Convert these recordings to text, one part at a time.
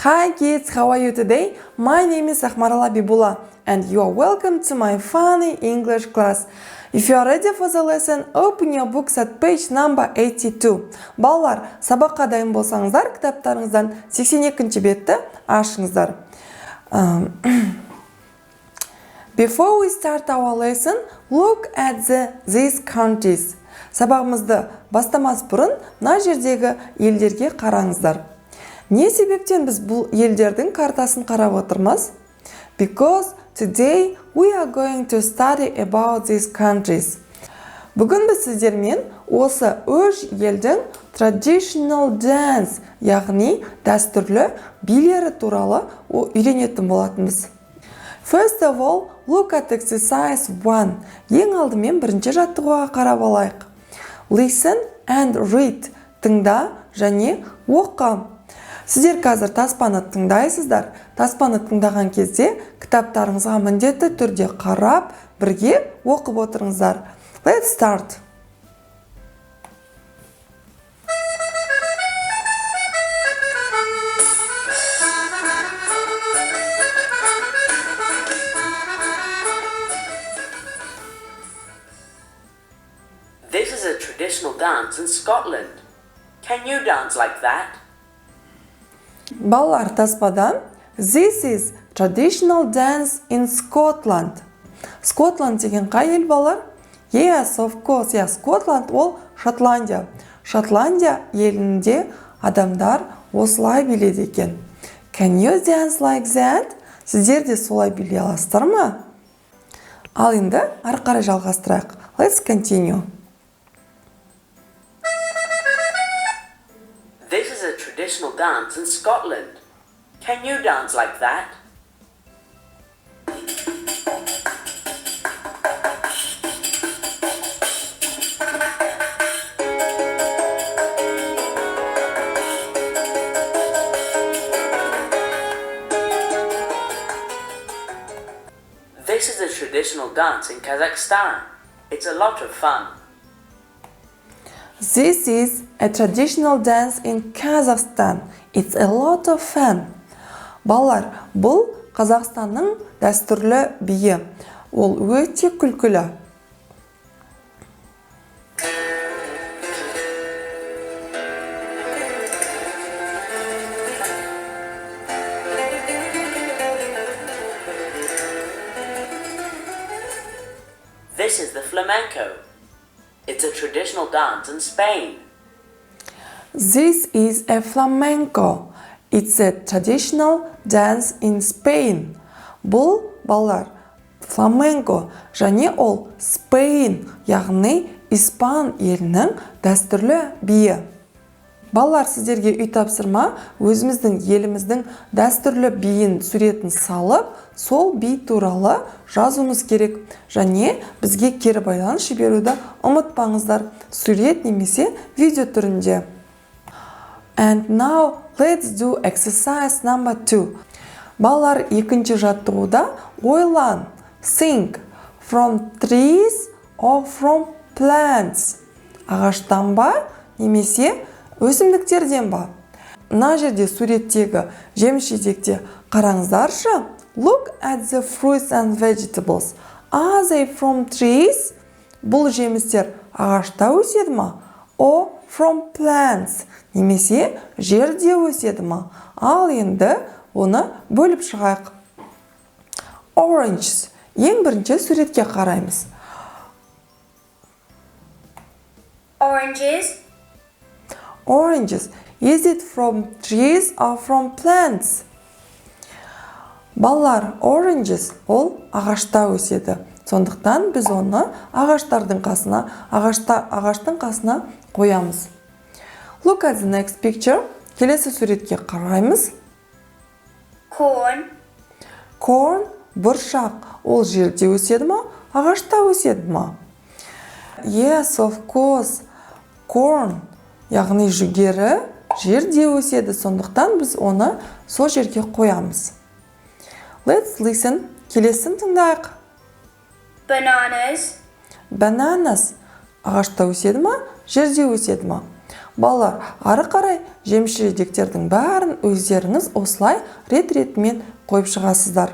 Hi kids, how are you today? My name is Ahmarala Bibula and you are welcome to my funny English class. If you are ready for the lesson, open your books at page number 82. Балалар, сабаққа дайын болсаңыздар, кітаптарыңыздан 82-ші бетті ашыңыздар. Before we start our lesson, look at these countries. Сабағымызды бастамас бұрын, мына жердегі елдерге қараңыздар. Не себептен біз бұл елдердің картасын қарап отырмыз? Because today we are going to study about these countries. Бүгін біз сіздермен осы үш елдің traditional dance, яғни дәстүрлі билері туралы үйренетін болатынбыз. First of all, look at exercise 1. Ең алдымен бірінші жаттығуға қарап алайық. Listen and read. Тыңда және оқы. Сіздер қазір таспаны тыңдайсыздар. Таспаны тыңдаған кезде кітаптарыңызға міндетті түрде қарап, бірге оқып отырыңыздар. Let's start. This is a traditional dance in Scotland. Can you dance like that? Балалар, таспадан This is traditional dance in Scotland. Scotland деген қай ел балалар? Yes, of course. Scotland ол Шотландия. Шотландия елінде адамдар осылай биледі екен. Can you dance like that? Сіздер де солай билей аласыздар ма? Ал енді ары қарай жалғастырайық. Let's continue. This is a traditional dance in Scotland. Can you dance like that? This is a traditional dance in Kazakhstan. It's a lot of fun. This is a traditional dance in Kazakhstan. It's a lot of fun. Балалар, бұл Қазақстанның дәстүрлі биі. Ол өте күлкілі. This is the flamenco. It's a traditional dance in Spain. This is a flamenco. It's a traditional dance in Spain. Бұл, балалар, фламенко және ол Spain, яғни Испан елінің дәстүрлі биі. Балалар, сіздерге үй тапсырма, өзіміздің еліміздің дәстүрлі биін суретін салып, сол би туралы жазуымыз керек. Және бізге кері байланыс жіберуді ұмытпаңыздар, сурет немесе видео түрінде. And now let's do exercise number 2. Балалар, екінші жаттығуда ойлан, think, from trees or from plants. Ағаштан ба, немесе өсімдіктерден ба? Мына жерде суреттегі жеміс-жидекте қараңыздаршы. Look at the fruits and vegetables. Are they from trees? Бұл жемістер ағашта өседі ма? Or from plants? Немесе жерде өседі ма? Ал енді оны бөліп шығайық. Oranges. Ең бірінші суретке қараймыз. Oranges. Oranges. Is it from trees or from plants? Балалар, oranges ол ағашта өседі. Сондықтан біз оны ағаштың қасына қоямыз. Look at the next picture. Келесі суретке қараймыз. Corn. Corn, бұршақ. Ол жерде өседі ма? Ағашта өседі ма? Yes, of course. Corn, яғни жүгері, жерде өседі. Сондықтан біз оны сол жерге қоямыз. Let's listen. Келесін тыңдайық. Bananas. Bananas. Ағашта өседі ма? Жерде өседі ма? Балалар, ары қарай жемші-жидектердің бәрін өздеріңіз осылай рет-ретімен қойып шығасыздар.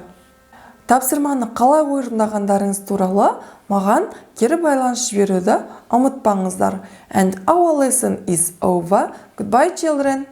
Тапсырманы қалай орындағандарыңыз туралы маған кері байланыс жіберуді ұмытпаңыздар. And our lesson is over. Goodbye, children.